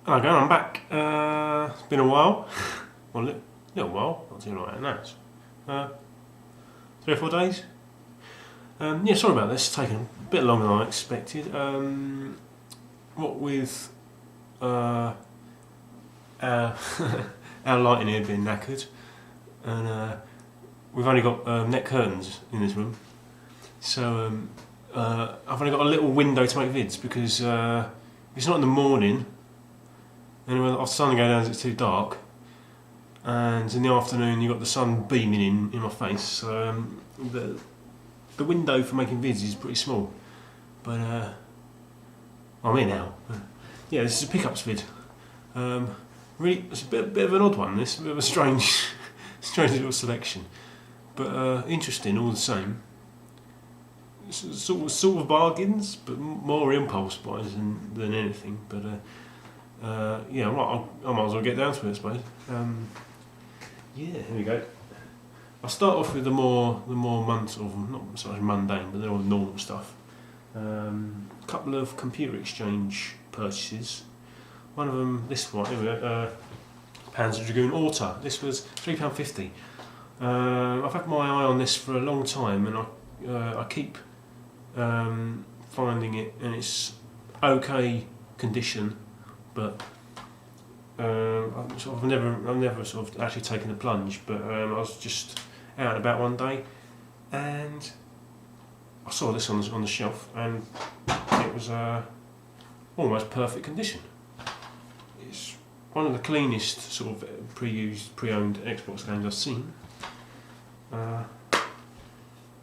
Okay, I'm back. It's been a while. Well, a little while. Not too long now. It's 3 or 4 days. Yeah, sorry about this. It's taken a bit longer than I expected. What with our, our lighting here being knackered, and we've only got net curtains in this room, so I've only got a little window to make vids because it's not in the morning. And after the sun goes down, it's too dark. And in the afternoon, you've got the sun beaming in my face. So the window for making vids is pretty small. But I'm here now. Yeah, this is a pickups vid. Really, it's a bit of an odd one. This a bit of a strange little selection, but interesting all the same. Sort of bargains, but more impulse buys than anything. But yeah, I might as well get down to it, I suppose. Yeah, here we go. I'll start off with the more not so much mundane, but they're all normal stuff. A couple of computer exchange purchases. One of them, this one, here we go, Panzer Dragoon Auto. This was £3.50. I've had my eye on this for a long time, and I keep finding it, and it's okay condition, but I've never sort of actually taken the plunge. But I was just out and about one day, and I saw this on the shelf, and it was almost perfect condition. It's one of the cleanest sort of pre-owned Xbox games I've seen.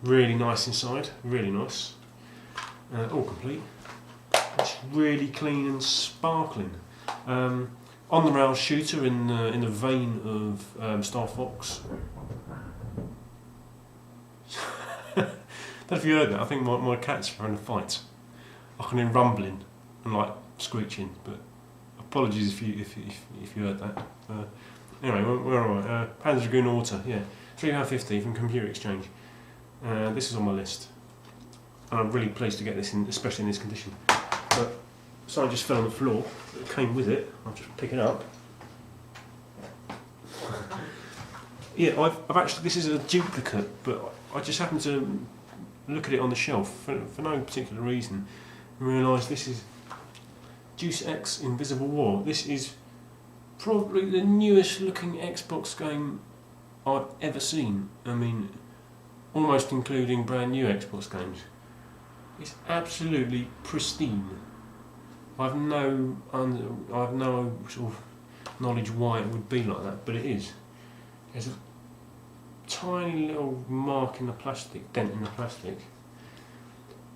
Really nice inside, really nice. All complete. It's really clean and sparkling. On the rail shooter in the vein of Star Fox. I don't know if you heard that. I think my cat's having a fight. I can hear rumbling and like screeching, but apologies if you heard that. Anyway, we're alright. Panzer Dragoon Auto, yeah, £3.50 from Computer Exchange. This is on my list, and I'm really pleased to get this in, especially in this condition. But something just fell on the floor. It came with it. I'll just pick it up. Yeah, I've actually, this is a duplicate, but I just happened to look at it on the shelf for no particular reason and realised this is Deus Ex Invisible War. This is probably the newest looking Xbox game I've ever seen. I mean, almost including brand new Xbox games. It's absolutely pristine. I've no sort of knowledge why it would be like that, but it is. There's a tiny little mark in the plastic, dent in the plastic,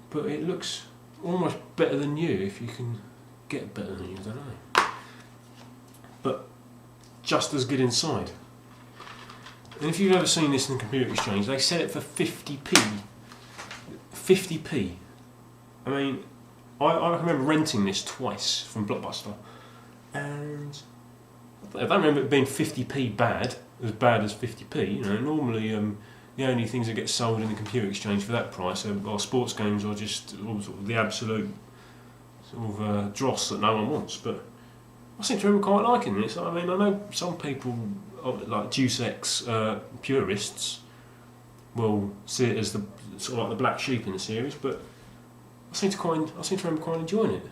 but it looks almost better than new, if you can get better than new, I don't know. But just as good inside. And if you've ever seen this in the Computer Exchange, they sell it for 50p. 50p. I mean, I remember renting this twice from Blockbuster, and I don't remember it being 50p bad as 50p. You know, normally the only things that get sold in the Computer Exchange for that price are sports games or just sort of the absolute sort of dross that no one wants. But I seem to remember quite liking this. I mean, I know some people, like Deus Ex purists, will see it as the sort of like the black sheep in the series, but I seem to remember quite enjoying it.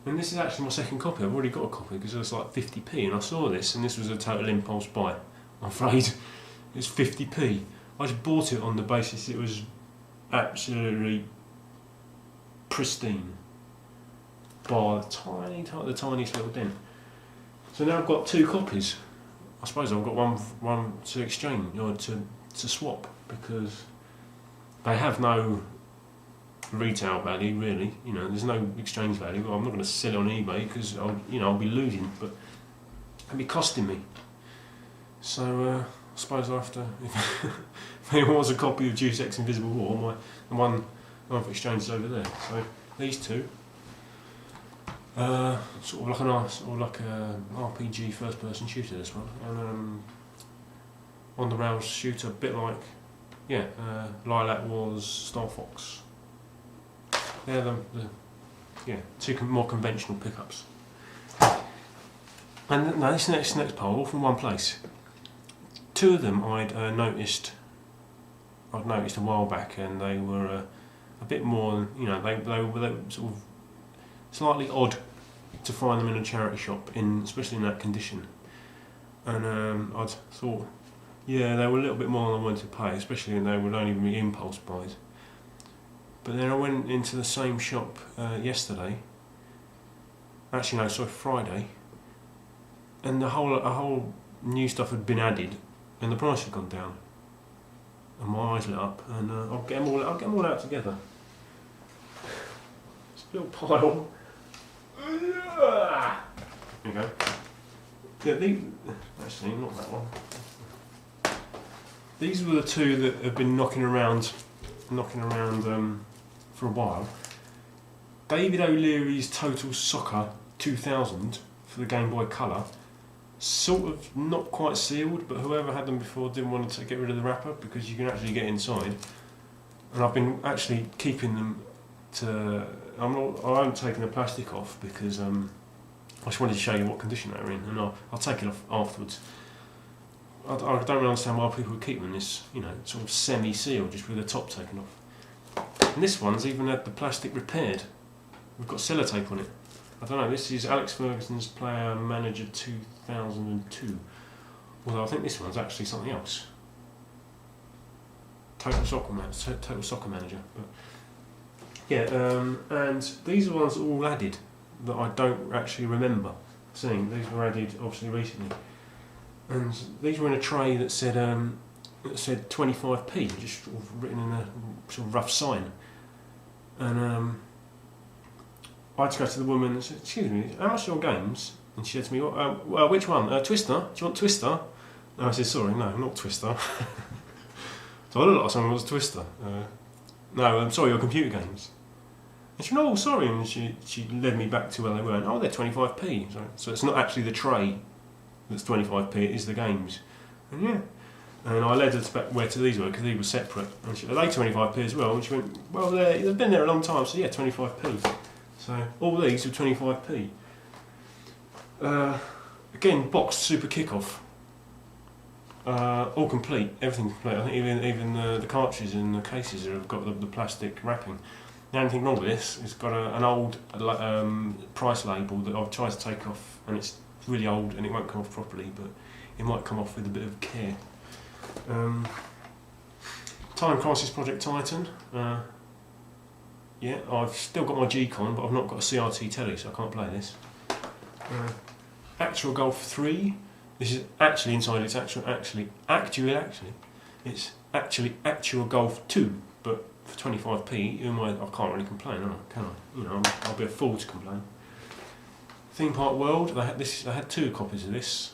And this is actually my second copy. I've already got a copy because it was like 50p, and I saw this, and this was a total impulse buy. I'm afraid it's 50p. I just bought it on the basis it was absolutely pristine, bar the tiniest little dent. So now I've got two copies. I suppose I've got one to exchange or to swap, because they have no retail value really. You know, there's no exchange value. I'm not going to sell it on eBay because I'll be losing, but it'll be costing me. So I suppose I have to. If anyone wants a copy of Deus Ex Invisible War, the one I've exchanged is over there. So these two, sort of like a RPG first-person shooter. This one, and on the rails shooter, a bit like Lilac Wars, Star Fox. They're the two more conventional pickups. And no, this next pole, all from one place. Two of them I'd noticed a while back, and they were a bit more, you know, they were sort of slightly odd to find them in a charity shop, especially in that condition. And I'd thought, yeah, they were a little bit more than I wanted to pay, especially when they would only be impulse buys. But then I went into the same shop yesterday. Actually, no, sorry, Friday, and a whole new stuff had been added, and the price had gone down. And my eyes lit up, and I'll get them all out together. It's a little pile. There you go. Yeah, actually, not that one. These were the two that have been knocking around for a while. David O'Leary's Total Soccer 2000 for the Game Boy Color. Sort of not quite sealed, but whoever had them before didn't want to get rid of the wrapper because you can actually get inside. And I've been actually keeping them I haven't taken the plastic off because I just wanted to show you what condition they were in, and I'll take it off afterwards. I don't really understand why people would keep them in this, you know, sort of semi-sealed, just with the top taken off. And this one's even had the plastic repaired. We've got sellotape on it. I don't know, this is Alex Ferguson's Player Manager 2002. Although I think this one's actually something else. Total Soccer Manager. But yeah, and these are ones all added that I don't actually remember seeing. These were added obviously recently. And these were in a tray that said 25p, just sort of written in a sort of rough sign. And I had to go to the woman and said, "Excuse me, how much are your games?" And she said to me, "Well, which one? Twister? Do you want Twister?" And I said, "Sorry, no, not Twister." So I looked like someone who was Twister. "No, I'm sorry, your computer games." And she went, "Oh, sorry," and she led me back to where they were. And, "Oh, they're 25p. So it's not actually the tray that's 25p, it is the games." And yeah. And I led her back where to these were, because these were separate. And she went, "Are they 25p as well?" And she went, "Well, they've been there a long time, so yeah, 25p. So all these were 25p. Again, boxed Super Kickoff. All complete, everything complete. I think even the cartridges and the cases have got the plastic wrapping. The only thing wrong with this, it's got an old price label that I've tried to take off, and it's really old and it won't come off properly, but it might come off with a bit of care. Time Crisis Project Titan. Yeah, I've still got my G-Con, but I've not got a CRT telly, so I can't play this. Actual Golf 3. This is actually inside. It's actually Actual Golf 2, but for 25p. I can't really complain, can I? You know, I'll be a fool to complain. Theme Park World. I had two copies of this.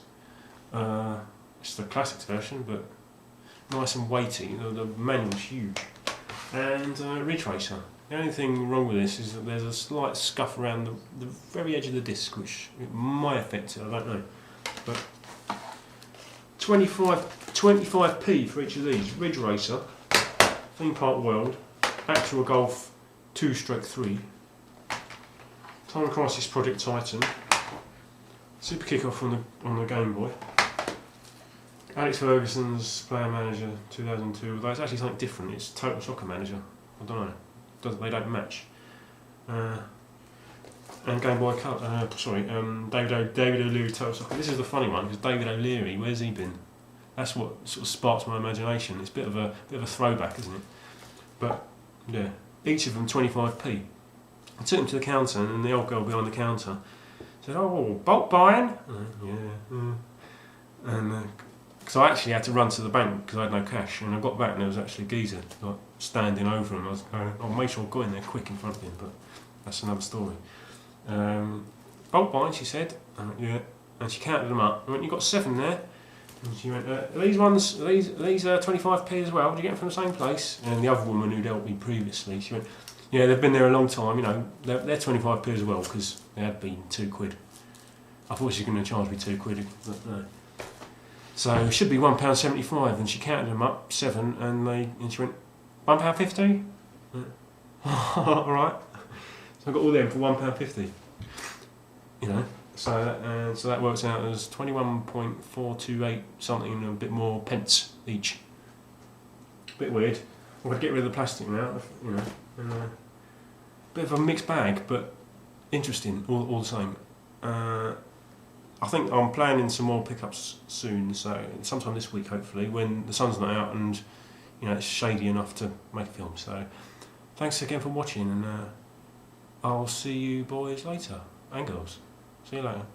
It's the classics version, but nice and weighty. The manual's huge. And Ridge Racer. The only thing wrong with this is that there's a slight scuff around the very edge of the disc, which it might affect it, I don't know. But 25p for each of these. Ridge Racer, Theme Park World, Actual Golf 2/3, Time Crisis Project Titan, Super Kickoff on the Game Boy, Alex Ferguson's Player Manager 2002, although it's actually something different. It's Total Soccer Manager. I don't know. They don't match. And Game Boy Color. David O'Leary Total Soccer. This is the funny one because David O'Leary, where's he been? That's what sort of sparks my imagination. It's a bit of a throwback, isn't it? But yeah, each of them 25p. I took them to the counter, and the old girl behind the counter said, "Oh, bulk buying?" Yeah. And because I actually had to run to the bank because I had no cash, and I got back and there was actually a geezer like standing over him. I was going, "I'll make sure I got in there quick in front of him," but that's another story. Bulk buying, she said. Yeah, and she counted them up. I went, "You got 7 there?" And she went, "Are these 25p as well? Did you get them from the same place?" And the other woman who'd helped me previously, she went, "Yeah, they've been there a long time. You know, they're 25p as well because they had been £2. I thought she was going to charge me £2, but no. So it should be £1.75, and she counted them up 7, and she went, £1.50. All right. So I got all them for £1.50. You know, So that works out as 21.428 something and a bit more pence each. Bit weird. I'm going to get rid of the plastic now, you know. And, bit of a mixed bag, but interesting all the same. I think I'm planning some more pickups soon, so sometime this week hopefully, when the sun's not out and it's shady enough to make a film. So thanks again for watching, and I'll see you boys later, and girls. See you later.